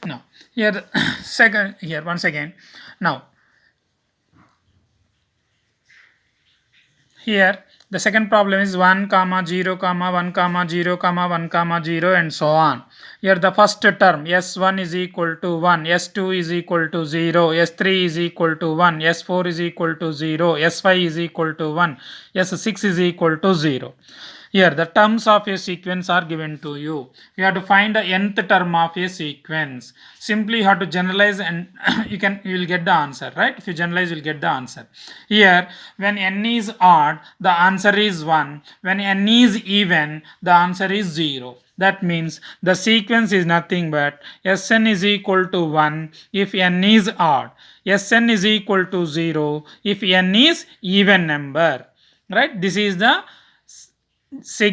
Now here second here once again. Now here the second problem is 1 comma 0 comma 1 comma 0 comma 1 comma 0 and so on. Here the first term s1 is equal to 1, s2 is equal to 0, s3 is equal to 1, s4 is equal to 0, s5 is equal to 1, s6 is equal to 0. Here the terms of a sequence are given to you. You have to find the nth term of a sequence. Simply you have to generalize and you will get the answer, right? If you generalize, you will get the answer. Here when n is odd, the answer is 1. When n is even, the answer is 0. That means the sequence is nothing but Sn is equal to 1 if n is odd, Sn is equal to 0 if n is even number. Right? This is the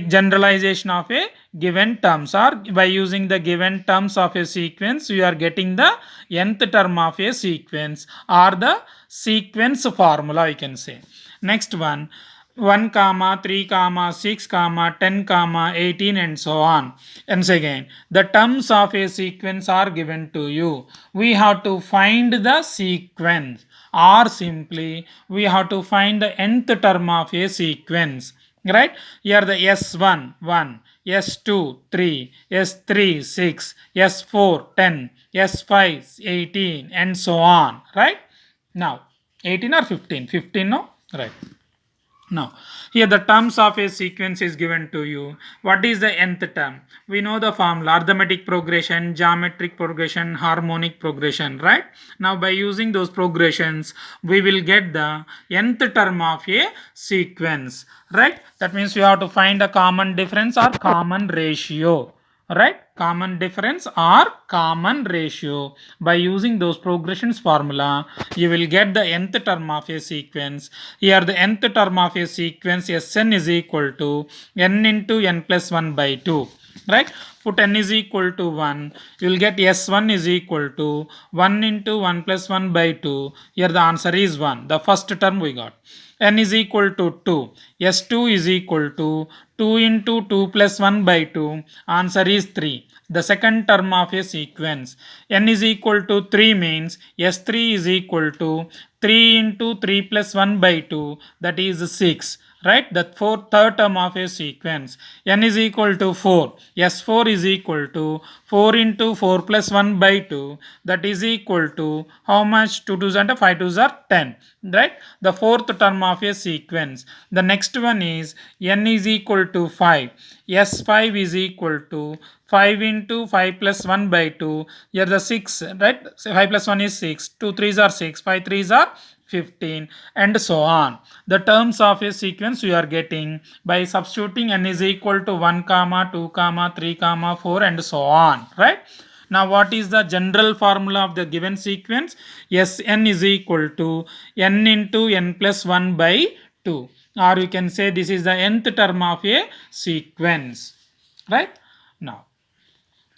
generalization of a given terms, or by using the given terms of a sequence you are getting the nth term of a sequence or the sequence formula, you can say. Next one, 1 comma 3 comma 6 comma 10 comma 18 and so on. Once again, the terms of a sequence are given to you. We have to find the sequence, or simply we have to find the nth term of a sequence. Right? Here the s1 1, s2 3, s3 6, s4 10, s5 18 and so on. Right? Now 18 or 15, 15, no? Right. Now, here the terms of a sequence is given to you. What is the nth term? We know the formula: arithmetic progression, geometric progression, harmonic progression, right? Now, by using those progressions, we will get the nth term of a sequence, right? That means you have to find a common difference or common ratio, right? Common difference or common ratio. By using those progressions formula, you will get the nth term of a sequence. Here the nth term of a sequence Sn is equal to n into n plus 1 by 2. Right? Put n is equal to 1, you will get s1 is equal to 1 into 1 plus 1 by 2. Here the answer is 1. The first term we got. N is equal to 2. S2 is equal to 2 into 2 plus 1 by 2. Answer is 3. The second term of a sequence. N is equal to 3 means S3 is equal to 3 into 3 plus 1 by 2. That is 6. Right? The third term of a sequence. N is equal to 4. S4 is equal to 4 into 4 plus 1 by 2. That is equal to how much? 2 2s and 5 2s are 10. Right? The fourth term of a sequence. The next one is n is equal to 5. S5 is equal to 5 into 5 plus 1 by 2. Here the 6, right? So 5 plus 1 is 6. 2 3s are 6. 5 3s are 15 and so on. The terms of a sequence you are getting by substituting n is equal to 1 comma 2 comma 3 comma 4 and so on. Right? Now what is the general formula of the given sequence? Sn is equal to n into n plus 1 by 2, or you can say this is the nth term of a sequence. Right? Now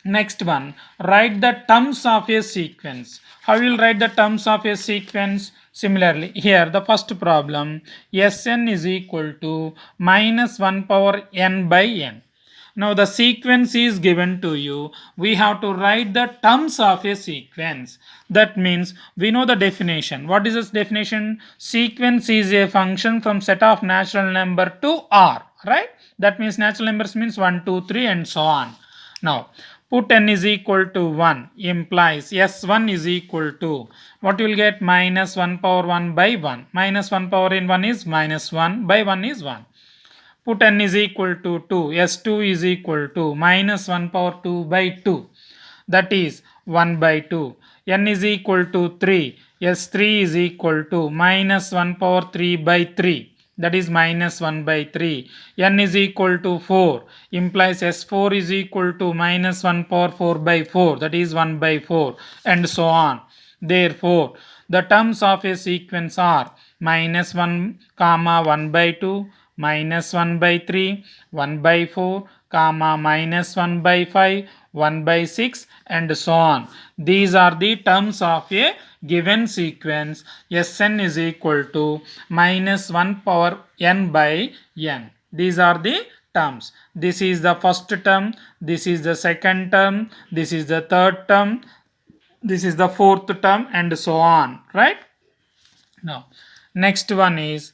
next one, write the terms of a sequence. How you will write the terms of a sequence? Similarly, here the first problem, Sn is equal to minus 1 power n by n. Now the sequence is given to you. We have to write the terms of a sequence. That means we know the definition. What is this definition? Sequence is a function from set of natural number to R. Right? That means natural numbers means 1, 2, 3 and so on. Now put n is equal to 1 implies s1 is equal to what you will get? Minus 1 power 1 by 1. Minus 1 power in 1 is minus 1 by 1 is 1. Put n is equal to 2. S2 is equal to minus 1 power 2 by 2. That is 1 by 2. N is equal to 3. S3 is equal to minus 1 power 3 by 3. That is minus 1 by 3. N is equal to 4. Implies S4 is equal to minus 1 power 4 by 4. That is 1 by 4. And so on. Therefore, the terms of a sequence are minus 1 comma 1 by 2, minus 1 by 3, 1 by 4, comma minus 1 by 5, 1 by 6 and so on. These are the terms of a given sequence. Sn is equal to minus 1 power n by n. These are the terms. This is the first term, this is the second term, this is the third term, this is the fourth term, and so on, right? Now next one is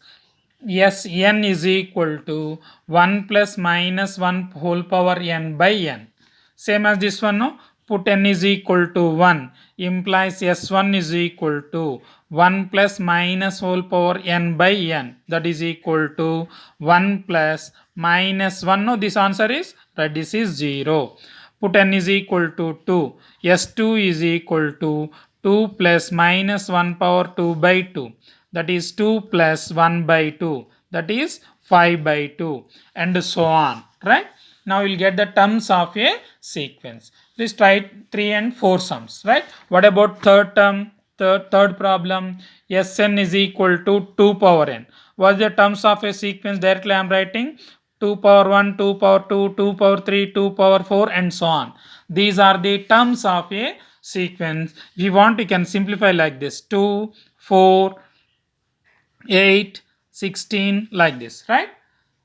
Sn is equal to 1 plus minus 1 whole power n by n. Same as this one, no? Put n is equal to 1 implies S1 is equal to 1 plus minus whole power n by n, that is equal to 1 plus minus 1. No, this answer is right, this is 0. Put n is equal to 2. S2 is equal to 2 plus minus 1 power 2 by 2, that is 2 plus 1 by 2, that is 5 by 2, and so on, right? Now you'll get the terms of a sequence. Please try 3 and 4 sums, right? What about third term? Third problem, Sn is equal to 2 power n. What's the terms of a sequence? Directly I am writing 2 power 1, 2 power 2, 2 power 3, 2 power 4, and so on. These are the terms of a sequence. If you want, you can simplify like this: 2, 4, 8, 16, like this, right?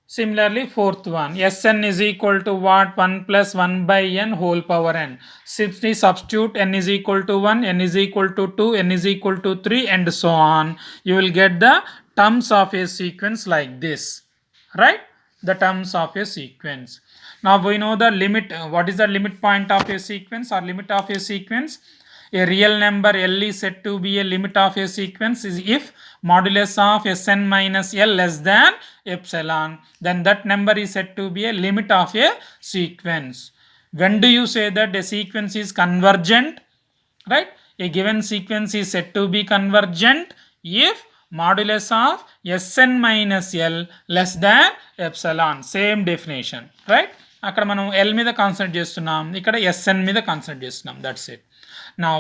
Similarly, fourth one, Sn is equal to what? 1 plus 1 by n whole power n. Simply substitute n is equal to 1, n is equal to 2, n is equal to 3, and so on. You will get the terms of a sequence like this, right? The terms of a sequence. Now we know the limit. What is the limit point of a sequence or limit of a sequence? A real number L is said to be a limit of a sequence is if modulus of Sn minus L less than epsilon, then that number is said to be a limit of a sequence. When do you say that a sequence is convergent? Right? A given sequence is said to be convergent if modulus of Sn minus L less than epsilon. Same definition, right? అక్కడ మనం L మీద concentrate చేస్తున్నాం, ఇక్కడ Sn మీద concentrate చేస్తున్నాం. That's it. Now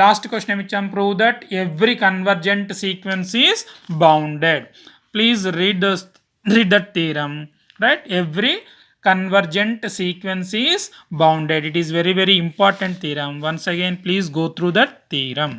last question ఏమిచ్చాం? Prove that every convergent sequence is bounded. Please read that theorem, right? Every convergent sequence is bounded. It is very important theorem. Once again, please go through that theorem.